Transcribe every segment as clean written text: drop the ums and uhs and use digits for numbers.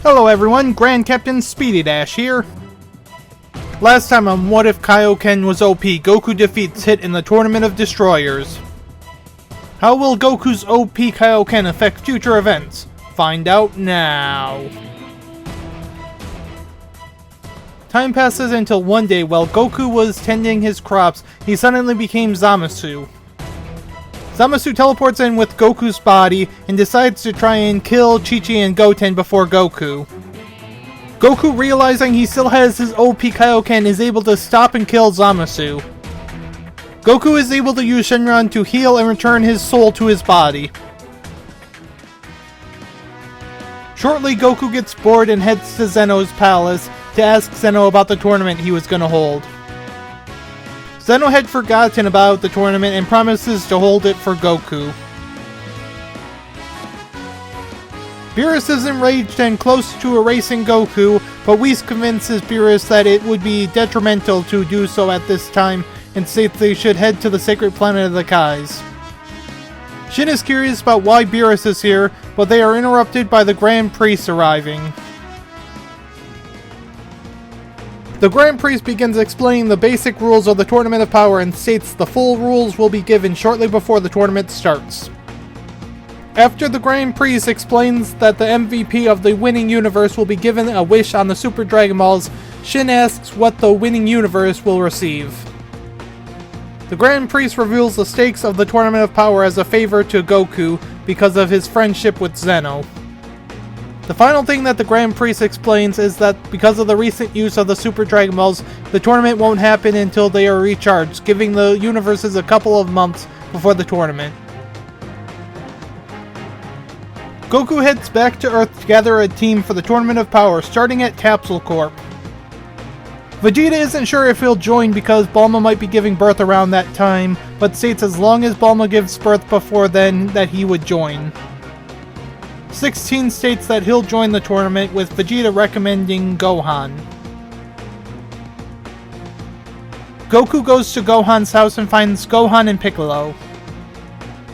Hello everyone, Grand Captain Speedy Dash here. Last time on What If Kaio-ken Was OP, Goku defeats Hit in the Tournament of Destroyers. How will Goku's OP Kaio-ken affect future events? Find out now. Time passes until one day while Goku was tending his crops, he suddenly became Zamasu. Zamasu teleports in with Goku's body and decides to try and kill Chi-Chi and Goten before Goku. Goku, realizing he still has his OP Kaio-ken, is able to stop and kill Zamasu. Goku is able to use Shenron to heal and return his soul to his body. Shortly, Goku gets bored and heads to Zeno's palace to ask Zeno about the tournament he was going to hold. Zeno had forgotten about the tournament and promises to hold it for Goku. Beerus is enraged and close to erasing Goku, but Whis convinces Beerus that it would be detrimental to do so at this time and states they should head to the sacred planet of the Kais. Shin is curious about why Beerus is here, but they are interrupted by the Grand Priest arriving. The Grand Priest begins explaining the basic rules of the Tournament of Power and states the full rules will be given shortly before the tournament starts. After the Grand Priest explains that the MVP of the winning universe will be given a wish on the Super Dragon Balls, Shin asks what the winning universe will receive. The Grand Priest reveals the stakes of the Tournament of Power as a favor to Goku because of his friendship with Zeno. The final thing that the Grand Priest explains is that because of the recent use of the Super Dragon Balls, the tournament won't happen until they are recharged, giving the universes a couple of months before the tournament. Goku heads back to Earth to gather a team for the Tournament of Power, starting at Capsule Corp. Vegeta isn't sure if he'll join because Bulma might be giving birth around that time, but states as long as Bulma gives birth before then that he would join. 16 states that he'll join the tournament, with Vegeta recommending Gohan. Goku goes to Gohan's house and finds Gohan and Piccolo.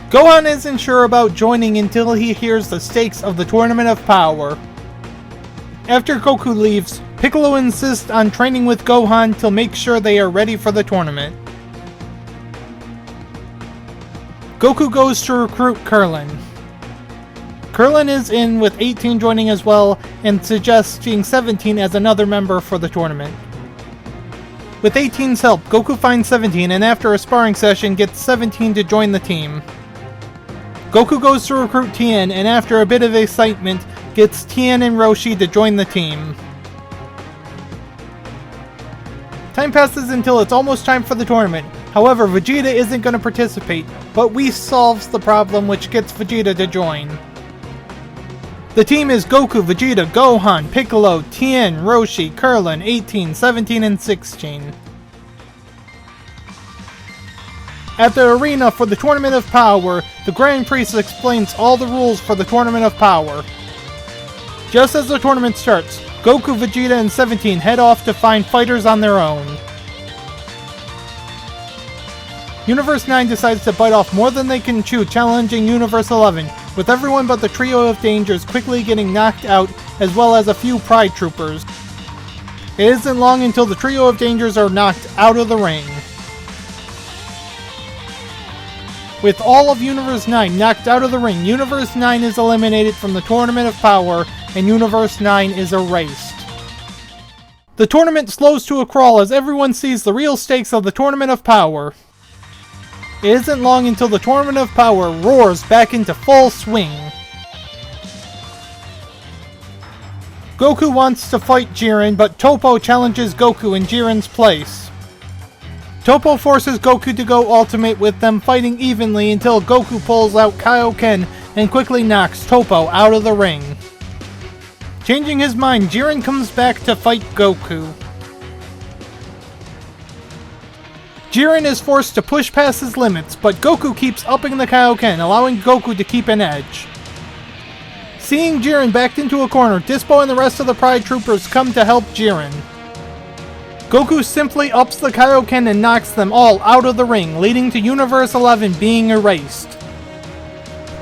Gohan isn't sure about joining until he hears the stakes of the Tournament of Power. After Goku leaves, Piccolo insists on training with Gohan to make sure they are ready for the tournament. Goku goes to recruit Krillin. Krillin is in, with 18 joining as well, and suggesting 17 as another member for the tournament. With 18's help, Goku finds 17 and after a sparring session gets 17 to join the team. Goku goes to recruit Tien and after a bit of excitement gets Tien and Roshi to join the team. Time passes until it's almost time for the tournament. However, Vegeta isn't going to participate, but Whis solves the problem which gets Vegeta to join. The team is Goku, Vegeta, Gohan, Piccolo, Tien, Roshi, Krillin, 18, 17, and 16. At the arena for the Tournament of Power, the Grand Priest explains all the rules for the Tournament of Power. Just as the tournament starts, Goku, Vegeta, and 17 head off to find fighters on their own. Universe 9 decides to bite off more than they can chew, challenging Universe 11, with everyone but the Trio of Dangers quickly getting knocked out, as well as a few Pride Troopers. It isn't long until the Trio of Dangers are knocked out of the ring. With all of Universe 9 knocked out of the ring, Universe 9 is eliminated from the Tournament of Power, and Universe 9 is erased. The tournament slows to a crawl as everyone sees the real stakes of the Tournament of Power. It isn't long until the Tournament of Power roars back into full swing. Goku wants to fight Jiren, but Toppo challenges Goku in Jiren's place. Toppo forces Goku to go ultimate with them fighting evenly until Goku pulls out Kaio-ken and quickly knocks Toppo out of the ring. Changing his mind, Jiren comes back to fight Goku. Jiren is forced to push past his limits, but Goku keeps upping the Kaio-ken, allowing Goku to keep an edge. Seeing Jiren backed into a corner, Dispo and the rest of the Pride Troopers come to help Jiren. Goku simply ups the Kaio-ken and knocks them all out of the ring, leading to Universe 11 being erased.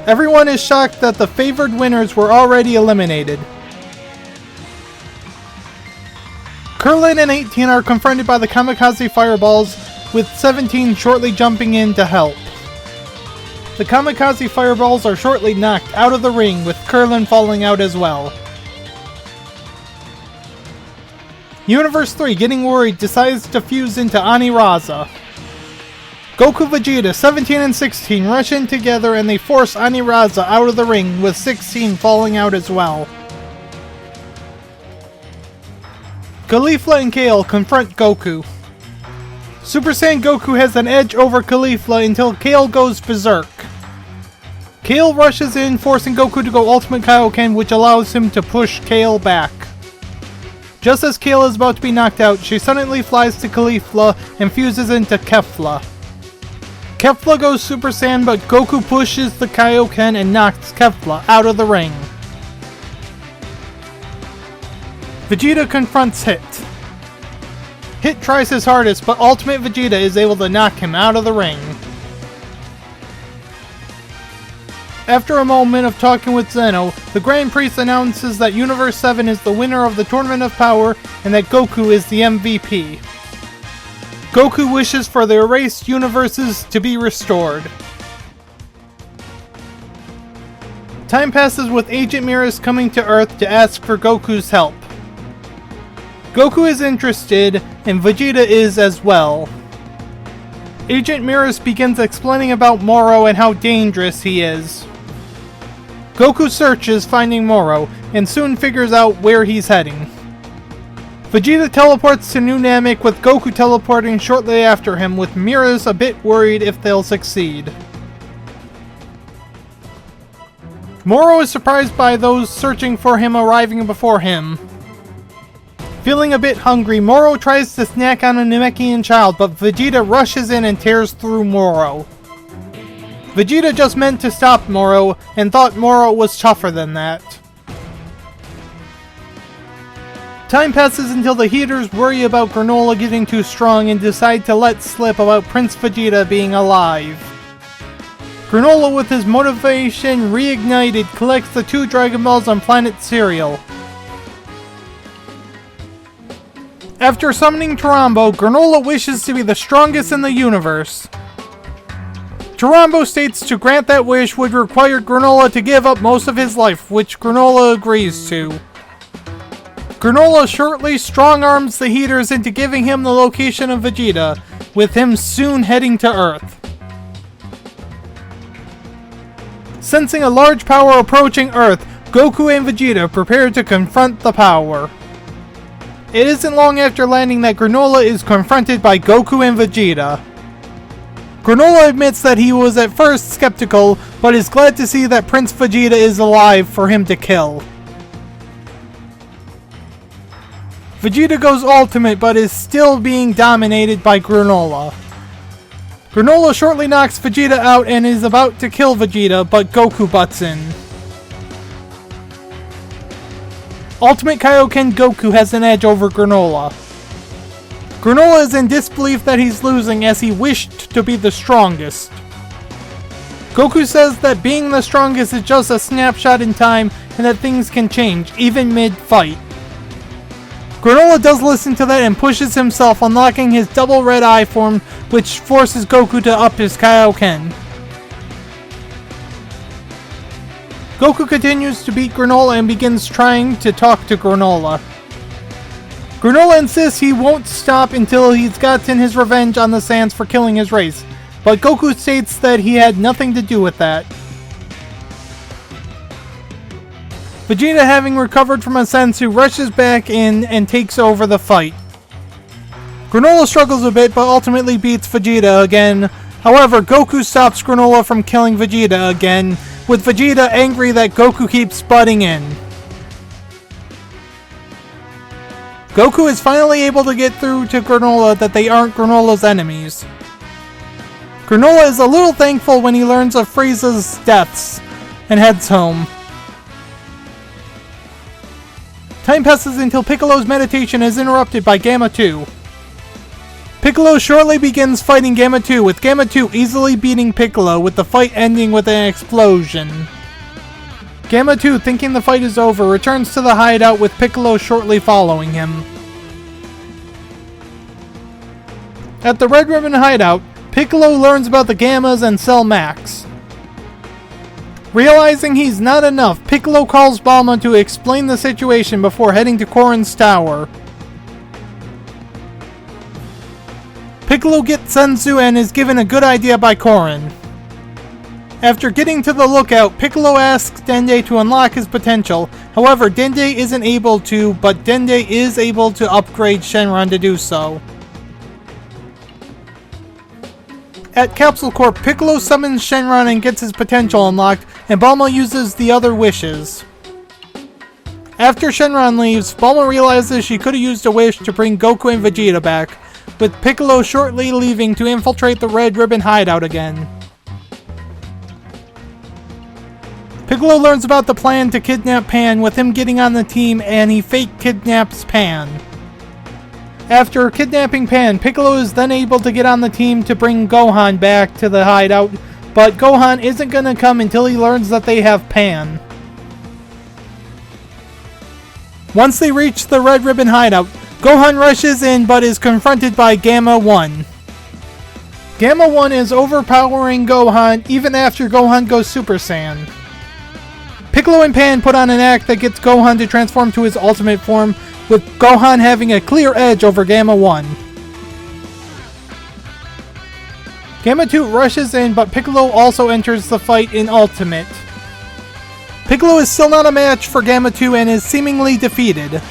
Everyone is shocked that the favored winners were already eliminated. Krillin and 18 are confronted by the kamikaze fireballs, with 17 shortly jumping in to help. The kamikaze fireballs are shortly knocked out of the ring, with Krillin falling out as well. Universe 3, getting worried, decides to fuse into Aniraza. Goku, Vegeta, 17 and 16 rush in together and they force Aniraza out of the ring, with 16 falling out as well. Caulifla and Kale confront Goku. Super Saiyan Goku has an edge over Caulifla until Kale goes berserk. Kale rushes in, forcing Goku to go Ultimate Kaio-ken, which allows him to push Kale back. Just as Kale is about to be knocked out, she suddenly flies to Caulifla and fuses into Kefla. Kefla goes Super Saiyan, but Goku pushes the Kaio-ken and knocks Kefla out of the ring. Vegeta confronts Hit. Hit tries his hardest, but Ultimate Vegeta is able to knock him out of the ring. After a moment of talking with Zeno, the Grand Priest announces that Universe 7 is the winner of the Tournament of Power and that Goku is the MVP. Goku wishes for the erased universes to be restored. Time passes with Agent Mirrors coming to Earth to ask for Goku's help. Goku is interested, and Vegeta is as well. Agent Mirrors begins explaining about Moro and how dangerous he is. Goku searches, finding Moro, and soon figures out where he's heading. Vegeta teleports to New Namek, with Goku teleporting shortly after him, with Mirrors a bit worried if they'll succeed. Moro is surprised by those searching for him arriving before him. Feeling a bit hungry, Moro tries to snack on a Namekian child, but Vegeta rushes in and tears through Moro. Vegeta just meant to stop Moro, and thought Moro was tougher than that. Time passes until the Heaters worry about Granola getting too strong and decide to let slip about Prince Vegeta being alive. Granola, with his motivation reignited, collects the 2 Dragon Balls on planet Cereal. After summoning Tarambo, Granola wishes to be the strongest in the universe. Tarambo states to grant that wish would require Granola to give up most of his life, which Granola agrees to. Granola shortly strong-arms the Heaters into giving him the location of Vegeta, with him soon heading to Earth. Sensing a large power approaching Earth, Goku and Vegeta prepare to confront the power. It isn't long after landing that Granola is confronted by Goku and Vegeta. Granola admits that he was at first skeptical, but is glad to see that Prince Vegeta is alive for him to kill. Vegeta goes ultimate, but is still being dominated by Granola. Granola shortly knocks Vegeta out and is about to kill Vegeta, but Goku butts in. Ultimate Kaio-ken Goku has an edge over Granola. Granola is in disbelief that he's losing, as he wished to be the strongest. Goku says that being the strongest is just a snapshot in time and that things can change, even mid-fight. Granola does listen to that and pushes himself, unlocking his double red eye form, which forces Goku to up his Kaio-ken. Goku continues to beat Granola and begins trying to talk to Granola. Granola insists he won't stop until he's gotten his revenge on the Saiyans for killing his race, but Goku states that he had nothing to do with that. Vegeta, having recovered from a senzu, rushes back in and takes over the fight. Granola struggles a bit, but ultimately beats Vegeta again. However, Goku stops Granola from killing Vegeta again, with Vegeta angry that Goku keeps butting in. Goku is finally able to get through to Granola that they aren't Granola's enemies. Granola is a little thankful when he learns of Frieza's deaths and heads home. Time passes until Piccolo's meditation is interrupted by Gamma 2. Piccolo shortly begins fighting Gamma 2, with Gamma 2 easily beating Piccolo, with the fight ending with an explosion. Gamma 2, thinking the fight is over, returns to the hideout, with Piccolo shortly following him. At the Red Ribbon hideout, Piccolo learns about the Gammas and Cell Max. Realizing he's not enough, Piccolo calls Bulma to explain the situation before heading to Korin's tower. Piccolo gets Senzu and is given a good idea by Korin. After getting to the lookout, Piccolo asks Dende to unlock his potential. However, Dende isn't able to, but Dende is able to upgrade Shenron to do so. At Capsule Corp, Piccolo summons Shenron and gets his potential unlocked, and Bulma uses the other wishes. After Shenron leaves, Bulma realizes she could have used a wish to bring Goku and Vegeta back, with Piccolo shortly leaving to infiltrate the Red Ribbon hideout again. Piccolo learns about the plan to kidnap Pan with him getting on the team, and he fake kidnaps Pan. After kidnapping Pan, Piccolo is then able to get on the team to bring Gohan back to the hideout, but Gohan isn't gonna come until he learns that they have Pan. Once they reach the Red Ribbon hideout, Gohan rushes in but is confronted by Gamma 1. Gamma 1 is overpowering Gohan even after Gohan goes Super Saiyan. Piccolo and Pan put on an act that gets Gohan to transform to his ultimate form, with Gohan having a clear edge over Gamma 1. Gamma 2 rushes in, but Piccolo also enters the fight in Ultimate. Piccolo is still not a match for Gamma 2 and is seemingly defeated.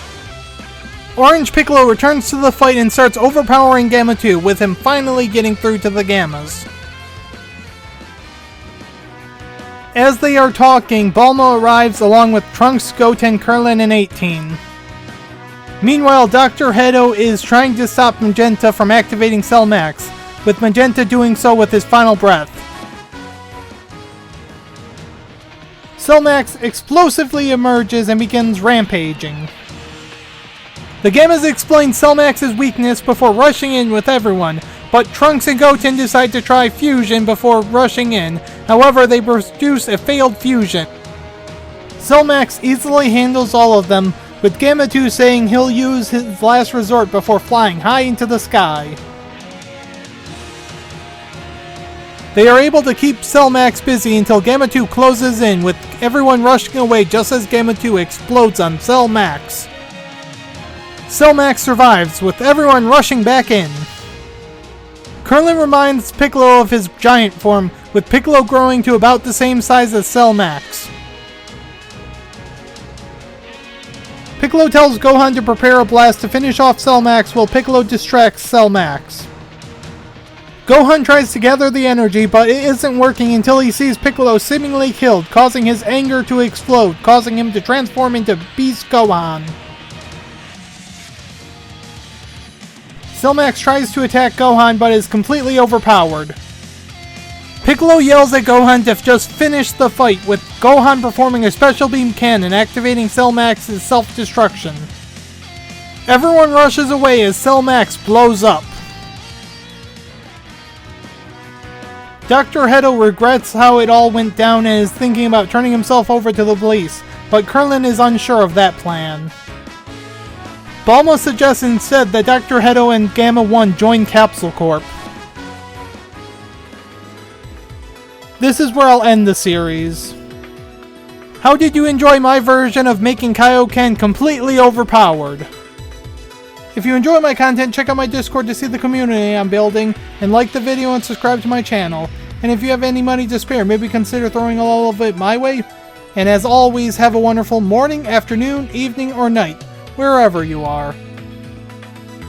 Orange Piccolo returns to the fight and starts overpowering Gamma 2, with him finally getting through to the Gammas. As they are talking, Bulma arrives along with Trunks, Goten, Krillin, and 18. Meanwhile, Dr. Hedo is trying to stop Magenta from activating Cell Max, with Magenta doing so with his final breath. Cell Max explosively emerges and begins rampaging. The Gammas explain Cell Max's weakness before rushing in with everyone, but Trunks and Goten decide to try fusion before rushing in. However, they produce a failed fusion. Cell Max easily handles all of them, with Gamma 2 saying he'll use his last resort before flying high into the sky. They are able to keep Cell Max busy until Gamma 2 closes in, with everyone rushing away just as Gamma 2 explodes on Cell Max. Cell Max survives, with everyone rushing back in. Krillin reminds Piccolo of his giant form, with Piccolo growing to about the same size as Cell Max. Piccolo tells Gohan to prepare a blast to finish off Cell Max while Piccolo distracts Cell Max. Gohan tries to gather the energy, but it isn't working until he sees Piccolo seemingly killed, causing his anger to explode, causing him to transform into Beast Gohan. Cell Max tries to attack Gohan, but is completely overpowered. Piccolo yells at Gohan to just finish the fight, with Gohan performing a special beam cannon, activating Cell Max's self-destruction. Everyone rushes away as Cell Max blows up. Dr. Hedo regrets how it all went down and is thinking about turning himself over to the police, but Krillin is unsure of that plan. Bulma suggests instead that Dr. Hedo and Gamma 1 join Capsule Corp. This is where I'll end the series. How did you enjoy my version of making Kaio-ken completely overpowered? If you enjoy my content, check out my Discord to see the community I'm building, and like the video and subscribe to my channel. And if you have any money to spare, maybe consider throwing all of it my way. And as always, have a wonderful morning, afternoon, evening, or night, wherever you are.